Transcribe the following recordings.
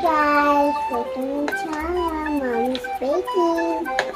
guys, welcome to channel Mommy's Baking.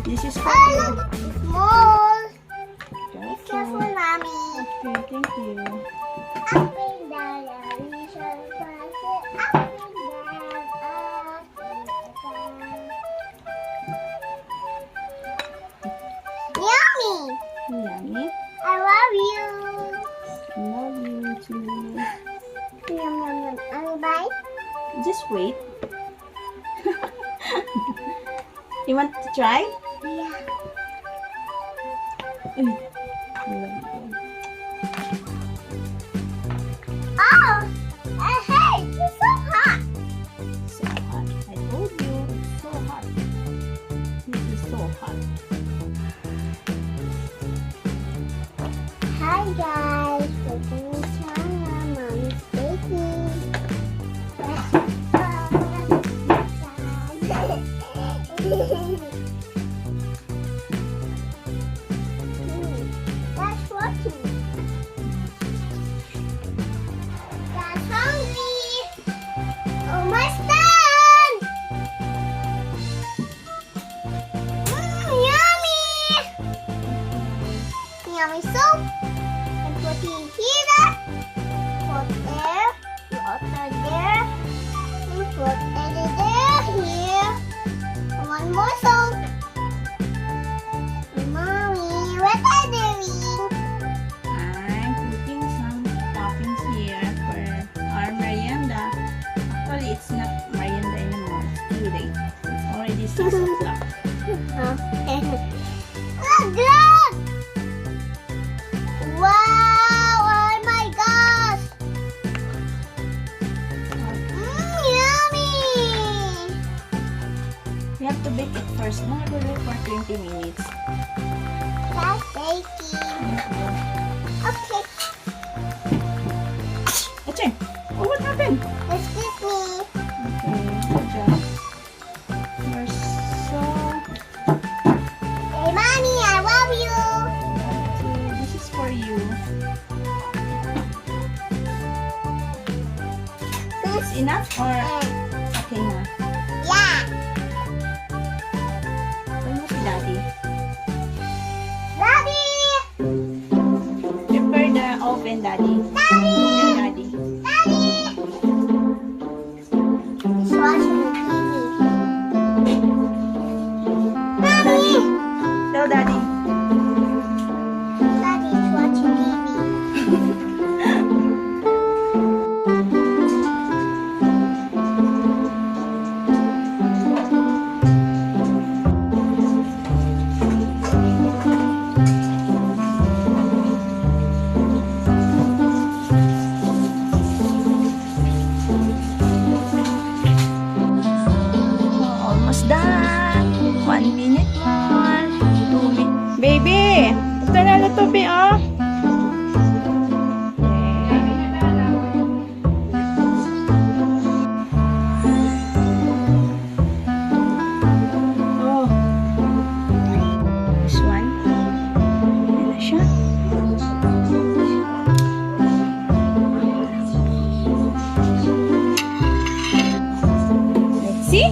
This is for oh, you. look, it's small. Okay. It's careful, mommy. Okay, thank you. Up and down, we shall cross it. Up and down, up and down. Yummy. Yummy. I love you. Love you too. Yum, yum, yum. Any bite? Just wait. You want to try? Yeah. Oh, hey, it's so hot. put there. You open there. You put it there. Here. One more salt. Mommy, what are you doing? I'm putting some toppings here for our merienda. Actually, it's not merienda anymore. It's too late. It's already 6 o'clock. Look! Wow! Oh my gosh! Yummy! We have to bake it first. No, I will wait for 20 minutes. That's baking. Okay, Aching! Oh, what happened? excuse me. Okay, good job. You're so... Hey, mommy, I love you. So, this is for you. It's enough or... Okay na. Yeah, Tell mo si Daddy. Daddy, Prepare the oven, Daddy. Daddy, Yeah, Daddy. Daddy. He's watching the TV. Mommy, Tell Daddy. Daddy's watching TV. Almost done. 1 minute more. 2 minutes. Baby! Ito na lutubi, oh. Oh. This one. Ayan na siya. Let's see.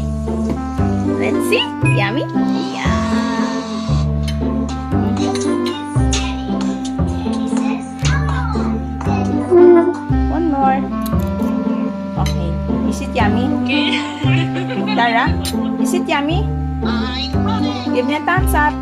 Let's see. Yummy? Yeah. One more. Okay. Is it yummy? Dhara, is it yummy? Give me a thumbs up.